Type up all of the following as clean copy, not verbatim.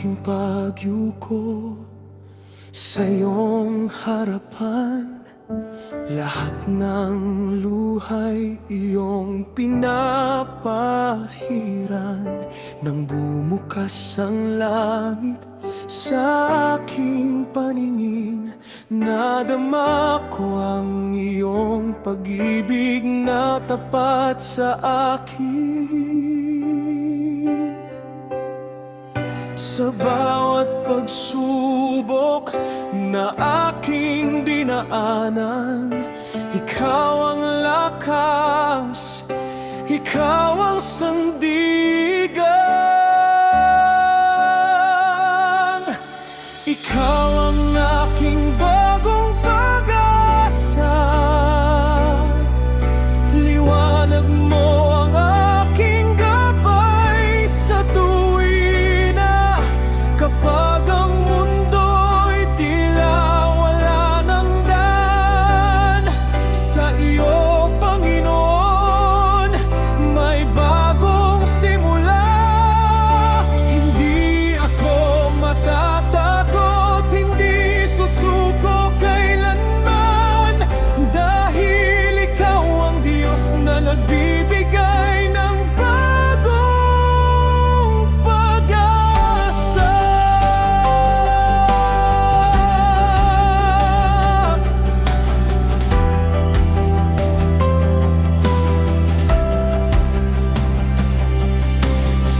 aking pagyuko sa iyong harapan. Lahat ng luhay iyong pinapahiran. Nang bumukas ang langit sa aking paningin, nadama ko ang iyong pag-ibig na tapat sa akin. Sa bawat pagsubok na aking dinaanan, ikaw ang lakas, ikaw ang sandigan. Ikaw ang aking bagong pag-asa, liwanag mo ang aking gabay sa tuwina. Kapag ang mundo'y tila wala ng daan, sa iyo, Panginoon, may bagong simula. Hindi ako matatakot, hindi susuko kailanman, dahil ikaw ang Diyos na nagbibigay ng bagong pag-asa.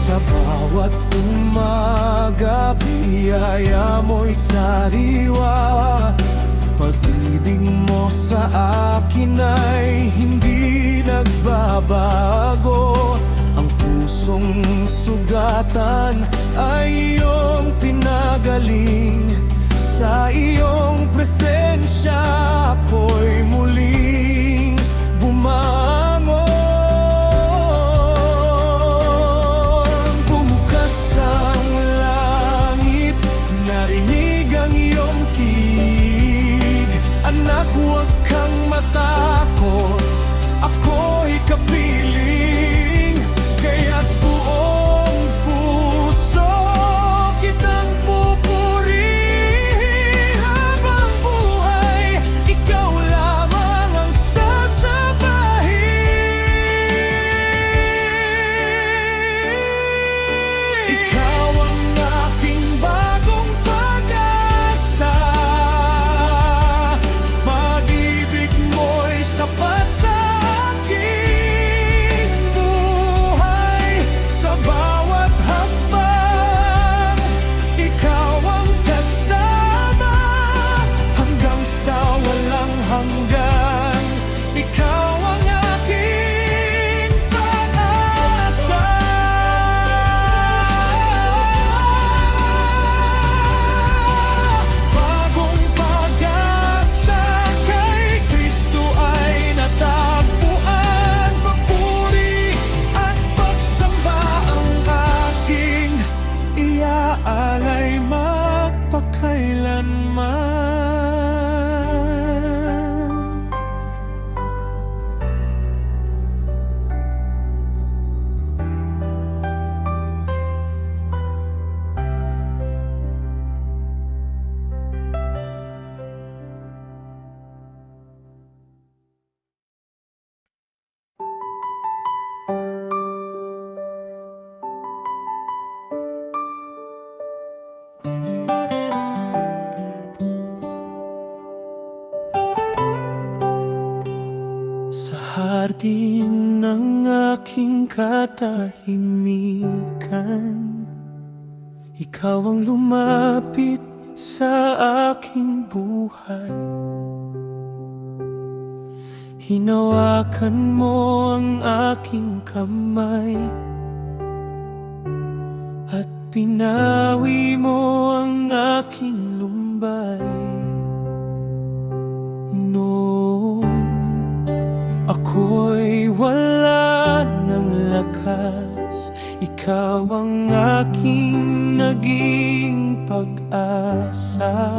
Sa bawat umaga, biyaya mo'y sariwa. Pag-ibig mo sa akin ay hindi nagbabago. Ang pusong sugatan ay iyong pinagaling. Sa iyong presensya ako'y muling bumangon. Bumukas ang langit, narinig ang iyong tinig. Anak, huwag kang matakot, ako'y kapiling. Kaya't buong puso kitang pupurihin. Habang buhay, ikaw lamang ang sasabahin. Ikaw ang aking bagong pag-asa, pag-ibig mo'y sapat sa aking buhay. Sa bawat hakbang, ikaw ang kasama, hanggang sa walang hanggan. Ikaw ang aking pag-asa. Bagong pag-asa, kay Kristo ay natagpuan. Papuri at pagsamba ang aking iaalay magpakailanman. Sa hardin ng aking katahimikan, ikaw ang lumapit sa aking buhay. Hinawakan mo ang aking kamay at pinawi mo ang aking lumbay. Noong ako'y wala ng lakas, ikaw ang aking naging pag-asa.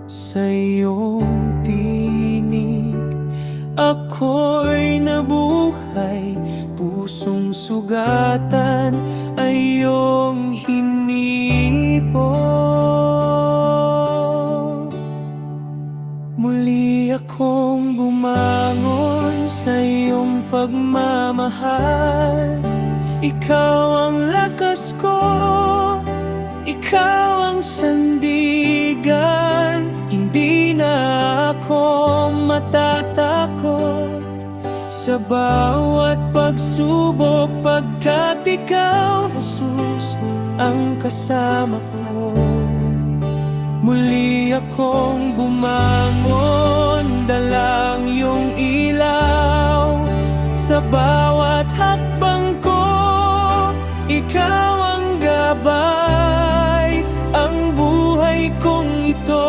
Sa iyong tinig ako'y nabuhay, pusong sugatan ay iyong hinihingi. Ikaw ang lakas ko, ikaw ang sandigan. Hindi na ako matatakot sa bawat pagsubok, pagkat ikaw, Jesus, ang kasama ko. Muli akong bumangon, dalang iyong ilaw sa bawat hakbang ko. Ikaw ang gabay, ang buhay kong ito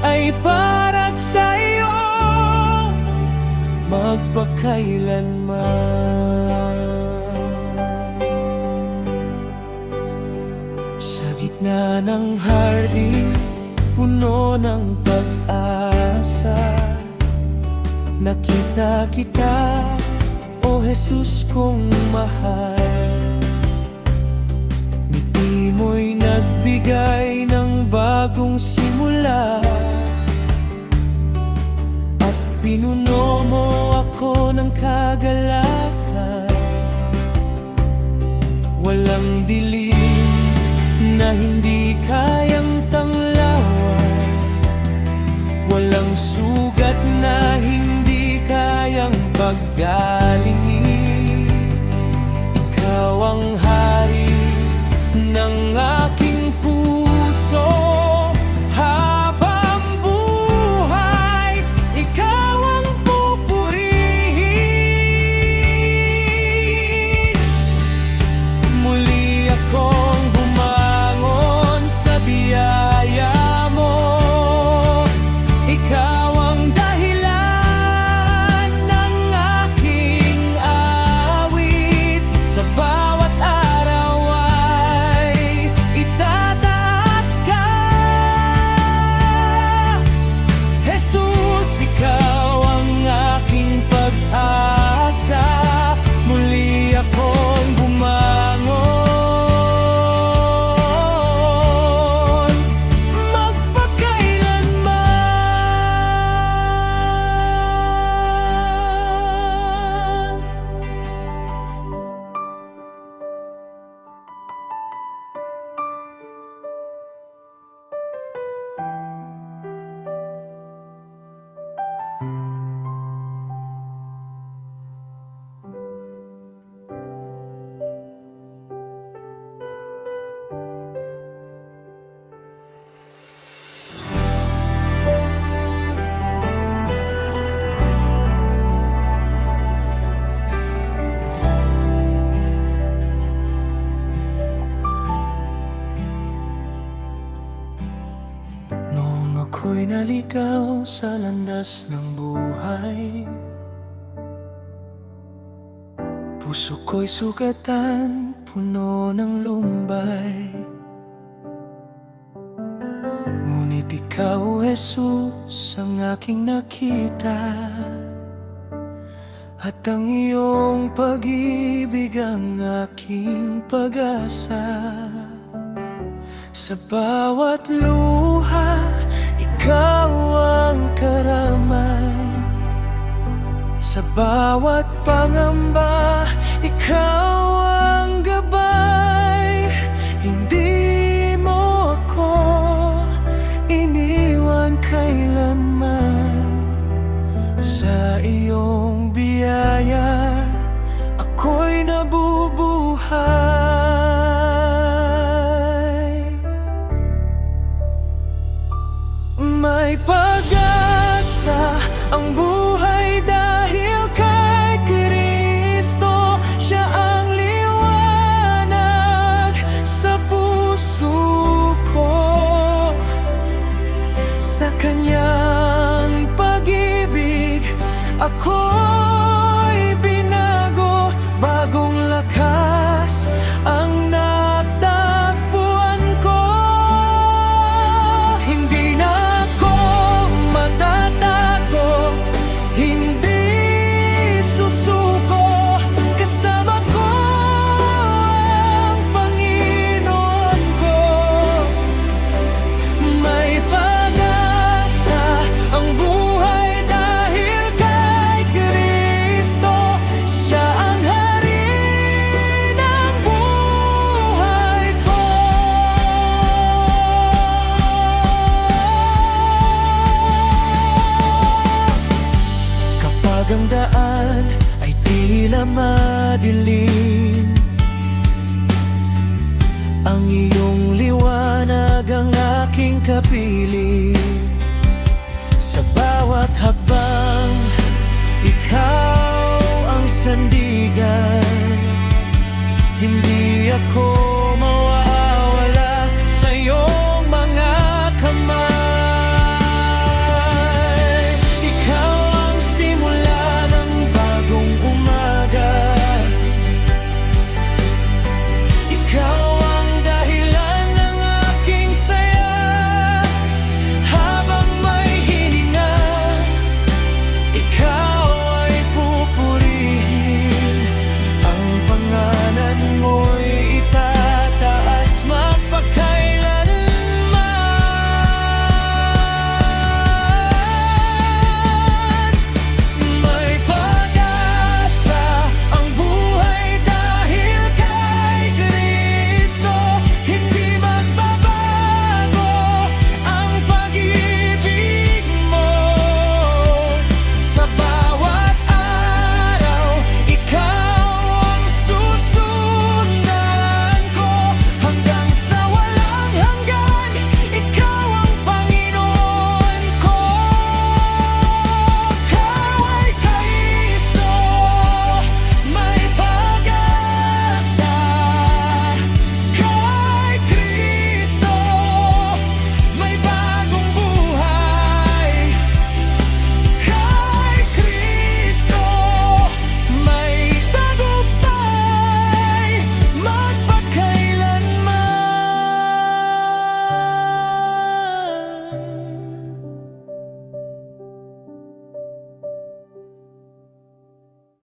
ay para sa iyo magpakailanman. Sa gitna ng hardin, puno ng pag-asa, nakita kita, O Jesus kong mahal. Ngiti mo'y nagbigay ng bagong simula, at pinuno mo ako ng kagalakan. Walang dilim na hindi kayang tanglawan, walang sugat na hindi kayang paggalingin. Ikaw ang hari ng aking puso, habang buhay, ikaw ang pupurihin. Muli akong bumangon sa biyaya mo, ikaw ang dahilan ng aking awit. Sa bawat araw ay itataas ka, Jesus, ikaw ang aking pag-asa. Muli akong bumangon, magpakailanman. Noong ako'y naligaw sa landas ng buhay, puso ko'y sugatan, puno ng lumbay. Ngunit ikaw, Jesus, ang aking nakita, at ang iyong pag-ibig ang aking pag-asa. Sa bawat luha, ikaw ang karamay. Sa bawat pangamba, ikaw ang gabay. Hindi mo ako iniwan kailanman. Sa iyong biyaya, ako'y nabubuhay. May pag-asa ang buhay dahil kay Kristo. Siya ang liwanag sa puso ko. Sa kanyang pag-ibig ako'y binago, bagong lakas ang natagpuan ko. Hindi na ako matatakot, hindi susuko. Kasama ko ang Panginoon ko. May pag-asa ang buhay dahil kay Kristo. kapiling. Sa bawat hakbang, ikaw ang sandigan. Hindi ako